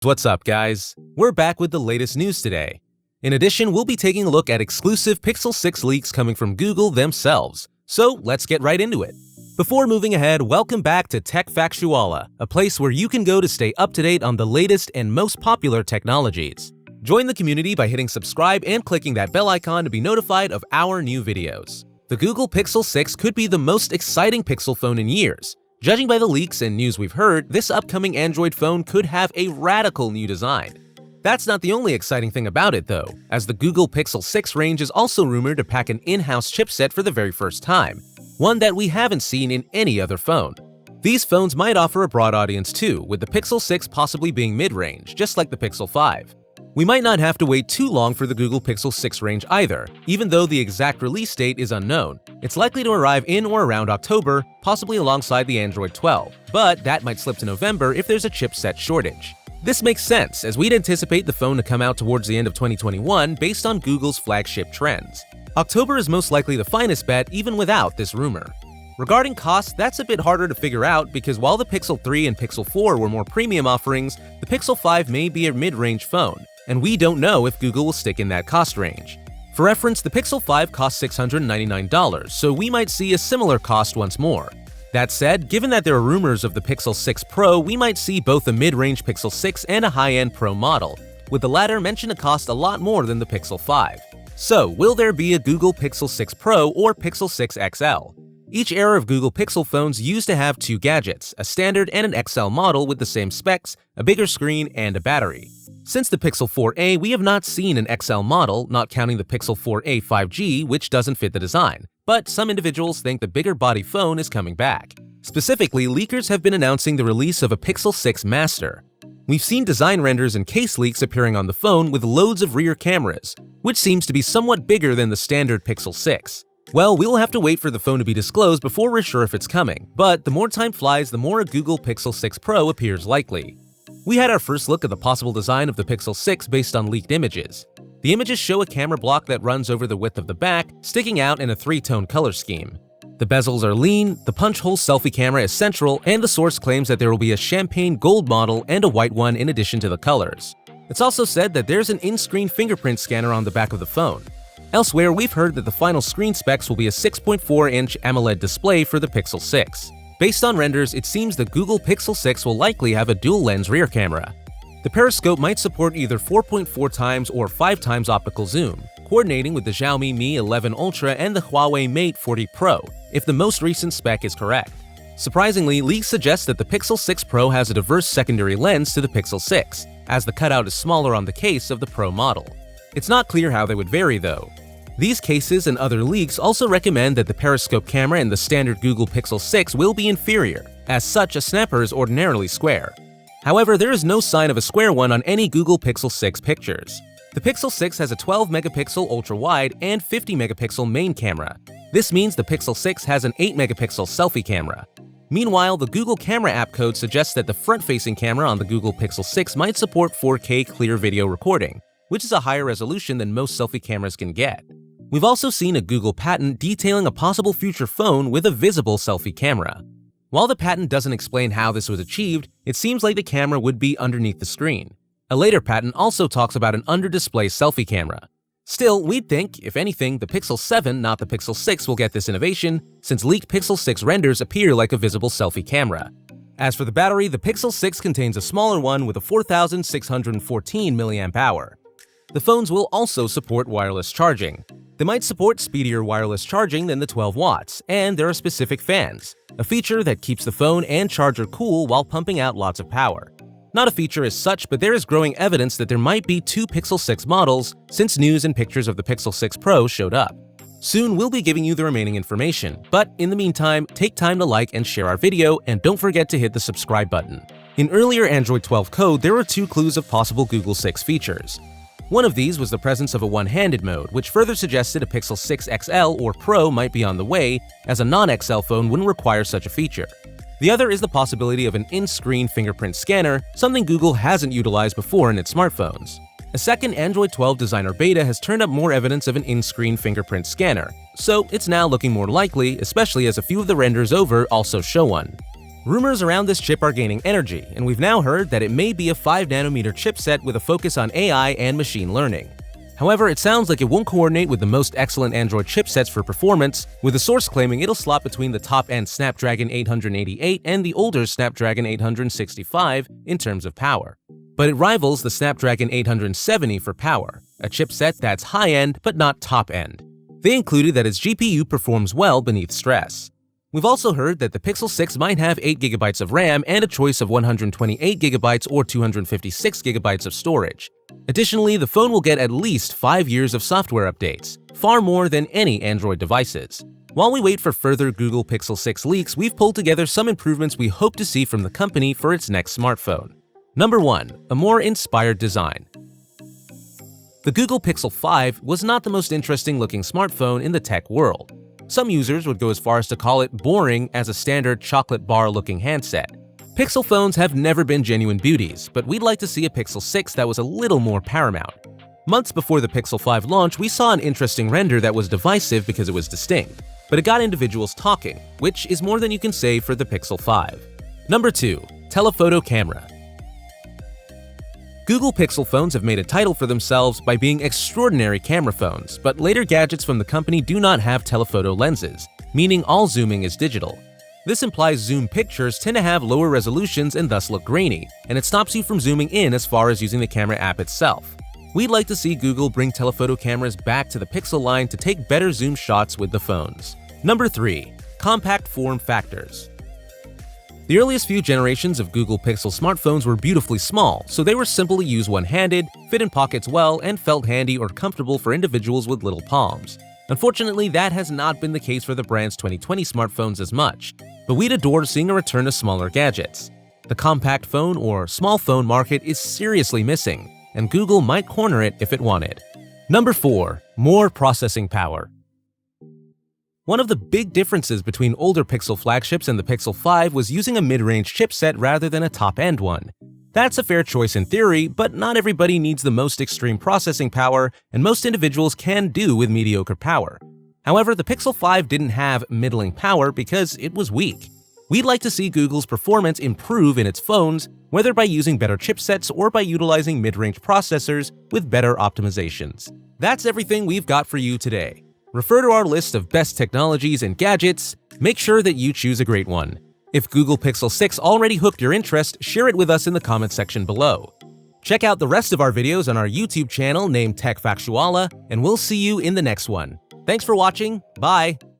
What's up, guys? We're back with the latest news today. In addition, we'll be taking a look at exclusive Pixel 6 leaks coming from Google themselves. So let's get right into it. Before moving ahead, welcome back to Tech Factuala, a place where you can go to stay up to date on the latest and most popular technologies. Join the community by hitting subscribe and clicking that bell icon to be notified of our new videos. The Google Pixel 6 could be the most exciting Pixel phone in years. Judging by the leaks and news we've heard, this upcoming Android phone could have a radical new design. That's not the only exciting thing about it though, as the Google Pixel 6 range is also rumored to pack an in-house chipset for the very first time, one that we haven't seen in any other phone. These phones might offer a broad audience too, with the Pixel 6 possibly being mid-range, just like the Pixel 5. We might not have to wait too long for the Google Pixel 6 range either, even though the exact release date is unknown. It's likely to arrive in or around October, possibly alongside the Android 12, but that might slip to November if there's a chipset shortage. This makes sense, as we'd anticipate the phone to come out towards the end of 2021 based on Google's flagship trends. October is most likely the finest bet even without this rumor. Regarding cost, that's a bit harder to figure out because while the Pixel 3 and Pixel 4 were more premium offerings, the Pixel 5 may be a mid-range phone, and we don't know if Google will stick in that cost range. For reference, the Pixel 5 costs $699, so we might see a similar cost once more. That said, given that there are rumors of the Pixel 6 Pro, we might see both a mid-range Pixel 6 and a high-end Pro model, with the latter mentioned to cost a lot more than the Pixel 5. So, will there be a Google Pixel 6 Pro or Pixel 6 XL? Each era of Google Pixel phones used to have two gadgets, a standard and an XL model with the same specs, a bigger screen, and a battery. Since the Pixel 4a, we have not seen an XL model, not counting the Pixel 4a 5G, which doesn't fit the design. But some individuals think the bigger body phone is coming back. Specifically, leakers have been announcing the release of a Pixel 6 Master. We've seen design renders and case leaks appearing on the phone with loads of rear cameras, which seems to be somewhat bigger than the standard Pixel 6. Well, we'll have to wait for the phone to be disclosed before we're sure if it's coming, but the more time flies, the more a Google Pixel 6 Pro appears likely. We had our first look at the possible design of the Pixel 6 based on leaked images. The images show a camera block that runs over the width of the back, sticking out in a three-tone color scheme. The bezels are lean, the punch-hole selfie camera is central, and the source claims that there will be a champagne gold model and a white one in addition to the colors. It's also said that there's an in-screen fingerprint scanner on the back of the phone. Elsewhere, we've heard that the final screen specs will be a 6.4-inch AMOLED display for the Pixel 6. Based on renders, it seems the Google Pixel 6 will likely have a dual-lens rear camera. The periscope might support either 4.4 times or 5 times optical zoom, coordinating with the Xiaomi Mi 11 Ultra and the Huawei Mate 40 Pro, if the most recent spec is correct. Surprisingly, leaks suggest that the Pixel 6 Pro has a diverse secondary lens to the Pixel 6, as the cutout is smaller on the case of the Pro model. It's not clear how they would vary though. These cases and other leaks also recommend that the periscope camera in the standard Google Pixel 6 will be inferior, as such a snapper is ordinarily square. However, there is no sign of a square one on any Google Pixel 6 pictures. The Pixel 6 has a 12-megapixel ultra-wide and 50-megapixel main camera. This means the Pixel 6 has an 8-megapixel selfie camera. Meanwhile, the Google Camera app code suggests that the front-facing camera on the Google Pixel 6 might support 4K clear video recording, which is a higher resolution than most selfie cameras can get. We've also seen a Google patent detailing a possible future phone with a visible selfie camera. While the patent doesn't explain how this was achieved, it seems like the camera would be underneath the screen. A later patent also talks about an under-display selfie camera. Still, we'd think, if anything, the Pixel 7, not the Pixel 6, will get this innovation, since leaked Pixel 6 renders appear like a visible selfie camera. As for the battery, the Pixel 6 contains a smaller one with a 4,614 mAh. The phones will also support wireless charging. They might support speedier wireless charging than the 12 watts, and there are specific fans, a feature that keeps the phone and charger cool while pumping out lots of power. Not a feature as such, but there is growing evidence that there might be two Pixel 6 models since news and pictures of the Pixel 6 Pro showed up. Soon we'll be giving you the remaining information, but in the meantime, take time to like and share our video, and don't forget to hit the subscribe button. In earlier Android 12 code, there were two clues of possible Google 6 features. One of these was the presence of a one-handed mode, which further suggested a Pixel 6 XL or Pro might be on the way, as a non-XL phone wouldn't require such a feature. The other is the possibility of an in-screen fingerprint scanner, something Google hasn't utilized before in its smartphones. A second Android 12 designer beta has turned up more evidence of an in-screen fingerprint scanner, so it's now looking more likely, especially as a few of the renders over also show one. Rumors around this chip are gaining energy, and we've now heard that it may be a 5nm chipset with a focus on AI and machine learning. However, it sounds like it won't coordinate with the most excellent Android chipsets for performance, with the source claiming it'll slot between the top-end Snapdragon 888 and the older Snapdragon 865 in terms of power. But it rivals the Snapdragon 870 for power, a chipset that's high-end but not top-end. They included that its GPU performs well beneath stress. We've also heard that the Pixel 6 might have 8GB of RAM and a choice of 128GB or 256GB of storage. Additionally, the phone will get at least 5 years of software updates, far more than any Android devices. While we wait for further Google Pixel 6 leaks, we've pulled together some improvements we hope to see from the company for its next smartphone. Number 1. A more inspired design. The Google Pixel 5 was not the most interesting-looking smartphone in the tech world. Some users would go as far as to call it boring as a standard chocolate bar-looking handset. Pixel phones have never been genuine beauties, but we'd like to see a Pixel 6 that was a little more paramount. Months before the Pixel 5 launch, we saw an interesting render that was divisive because it was distinct, but it got individuals talking, which is more than you can say for the Pixel 5. Number 2. Telephoto camera. Google Pixel phones have made a title for themselves by being extraordinary camera phones, but later gadgets from the company do not have telephoto lenses, meaning all zooming is digital. This implies zoom pictures tend to have lower resolutions and thus look grainy, and it stops you from zooming in as far as using the camera app itself. We'd like to see Google bring telephoto cameras back to the Pixel line to take better zoom shots with the phones. Number 3. Compact form factors. The earliest few generations of Google Pixel smartphones were beautifully small, so they were simple to use one-handed, fit in pockets well, and felt handy or comfortable for individuals with little palms. Unfortunately, that has not been the case for the brand's 2020 smartphones as much, but we'd adore seeing a return to smaller gadgets. The compact phone or small phone market is seriously missing, and Google might corner it if it wanted. Number 4. More processing power. One of the big differences between older Pixel flagships and the Pixel 5 was using a mid-range chipset rather than a top-end one. That's a fair choice in theory, but not everybody needs the most extreme processing power, and most individuals can do with mediocre power. However, the Pixel 5 didn't have middling power because it was weak. We'd like to see Google's performance improve in its phones, whether by using better chipsets or by utilizing mid-range processors with better optimizations. That's everything we've got for you today. Refer to our list of best technologies and gadgets. Make sure that you choose a great one. If Google Pixel 6 already hooked your interest, share it with us in the comment section below. Check out the rest of our videos on our YouTube channel named Factuala, and we'll see you in the next one. Thanks for watching. Bye!